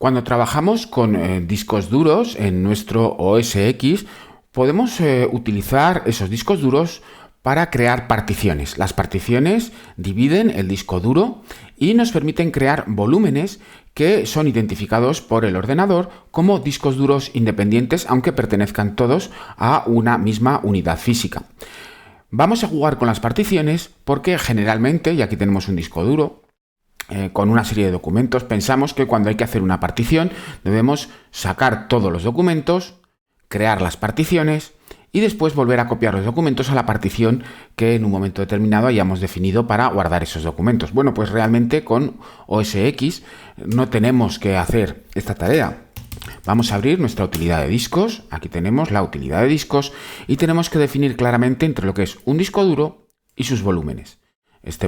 Cuando trabajamos con discos duros en nuestro OS X, podemos utilizar esos discos duros para crear particiones. Las particiones dividen el disco duro y nos permiten crear volúmenes que son identificados por el ordenador como discos duros independientes, aunque pertenezcan todos a una misma unidad física. Vamos a jugar con las particiones porque generalmente, y aquí tenemos un disco duro, con una serie de documentos, pensamos que cuando hay que hacer una partición debemos sacar todos los documentos, crear las particiones y después volver a copiar los documentos a la partición que en un momento determinado hayamos definido para guardar esos documentos. Bueno, pues realmente con OS X no tenemos que hacer esta tarea. Vamos a abrir nuestra utilidad de discos. Aquí tenemos la utilidad de discos y tenemos que definir claramente entre lo que es un disco duro y sus volúmenes.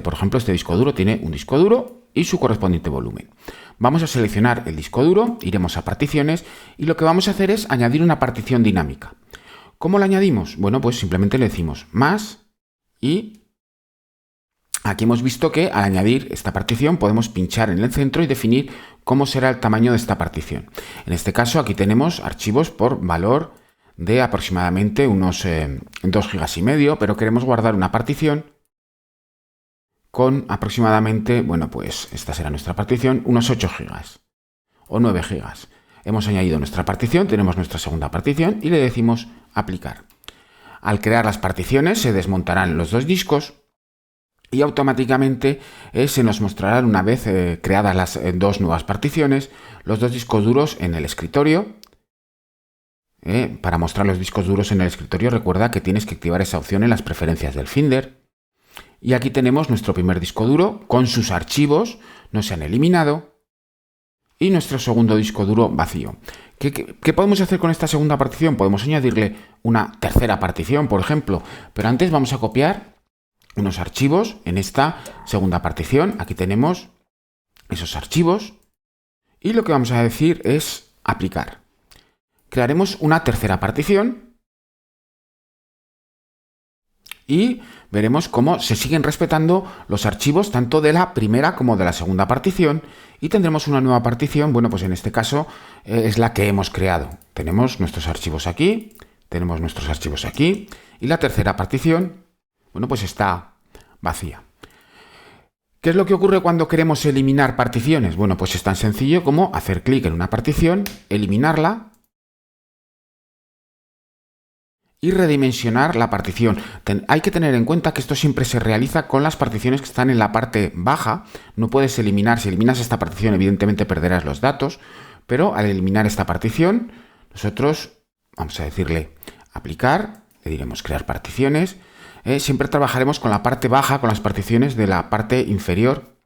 Por ejemplo, este disco duro tiene un disco duro y su correspondiente volumen. Vamos a seleccionar el disco duro, iremos a particiones y lo que vamos a hacer es añadir una partición dinámica. ¿Cómo la añadimos? Bueno, pues simplemente le decimos más y aquí hemos visto que al añadir esta partición podemos pinchar en el centro y definir cómo será el tamaño de esta partición. En este caso aquí tenemos archivos por valor de aproximadamente unos 2,5 GB, pero queremos guardar una partición con aproximadamente, bueno, pues esta será nuestra partición, unos 8 GB o 9 GB. Hemos añadido nuestra partición, tenemos nuestra segunda partición y le decimos aplicar. Al crear las particiones se desmontarán los dos discos y automáticamente se nos mostrarán, una vez creadas las dos nuevas particiones, los dos discos duros en el escritorio. Para mostrar los discos duros en el escritorio, recuerda que tienes que activar esa opción en las preferencias del Finder. Y aquí tenemos nuestro primer disco duro con sus archivos, no se han eliminado, y nuestro segundo disco duro vacío. ¿Qué podemos hacer con esta segunda partición? Podemos añadirle una tercera partición, por ejemplo, pero antes vamos a copiar unos archivos en esta segunda partición. Aquí tenemos esos archivos y lo que vamos a decir es aplicar. Crearemos una tercera partición y veremos cómo se siguen respetando los archivos tanto de la primera como de la segunda partición y tendremos una nueva partición. Bueno, pues en este caso es la que hemos creado. Tenemos nuestros archivos aquí, tenemos nuestros archivos aquí y la tercera partición, bueno, pues está vacía. ¿Qué es lo que ocurre cuando queremos eliminar particiones? Bueno, pues es tan sencillo como hacer clic en una partición, eliminarla y redimensionar la partición. Hay que tener en cuenta que esto siempre se realiza con las particiones que están en la parte baja. No puedes eliminar, si eliminas esta partición evidentemente perderás los datos, pero al eliminar esta partición nosotros vamos a decirle aplicar, le diremos crear particiones. Siempre trabajaremos con la parte baja, con las particiones de la parte inferior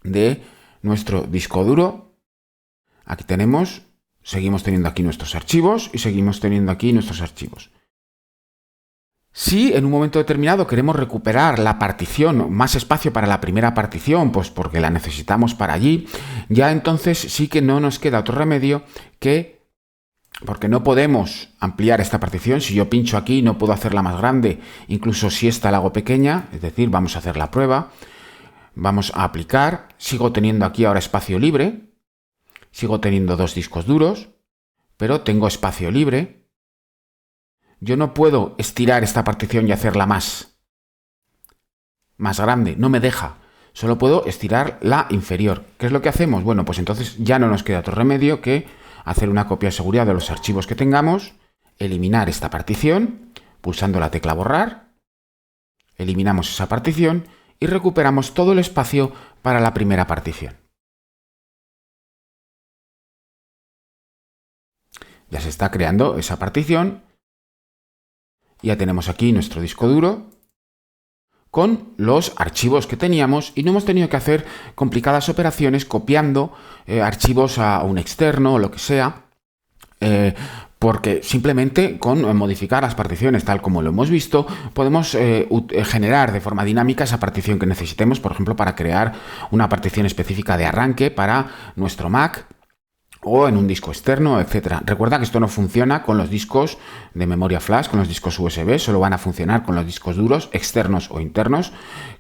de nuestro disco duro. Aquí seguimos teniendo aquí nuestros archivos y seguimos teniendo aquí nuestros archivos. Si en un momento determinado queremos recuperar la partición, más espacio para la primera partición, pues porque la necesitamos para allí, ya entonces sí que no nos queda otro remedio que, porque no podemos ampliar esta partición, si yo pincho aquí no puedo hacerla más grande, incluso si esta la hago pequeña, es decir, vamos a hacer la prueba, vamos a aplicar, sigo teniendo aquí ahora espacio libre, sigo teniendo dos discos duros, pero tengo espacio libre. Yo no puedo estirar esta partición y hacerla más grande, no me deja. Solo puedo estirar la inferior. ¿Qué es lo que hacemos? Bueno, pues entonces ya no nos queda otro remedio que hacer una copia de seguridad de los archivos que tengamos, eliminar esta partición, pulsando la tecla borrar, eliminamos esa partición y recuperamos todo el espacio para la primera partición. Ya se está creando esa partición. Ya tenemos aquí nuestro disco duro con los archivos que teníamos y no hemos tenido que hacer complicadas operaciones copiando archivos a un externo o lo que sea, porque simplemente con modificar las particiones tal como lo hemos visto podemos generar de forma dinámica esa partición que necesitemos, por ejemplo, para crear una partición específica de arranque para nuestro Mac o en un disco externo, etcétera. Recuerda que esto no funciona con los discos de memoria flash, con los discos USB, solo van a funcionar con los discos duros externos o internos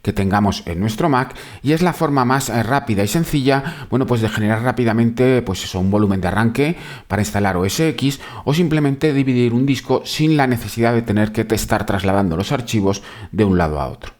que tengamos en nuestro Mac, y es la forma más rápida y sencilla, bueno, pues de generar rápidamente, pues eso, un volumen de arranque para instalar OS X, o simplemente dividir un disco sin la necesidad de tener que estar trasladando los archivos de un lado a otro.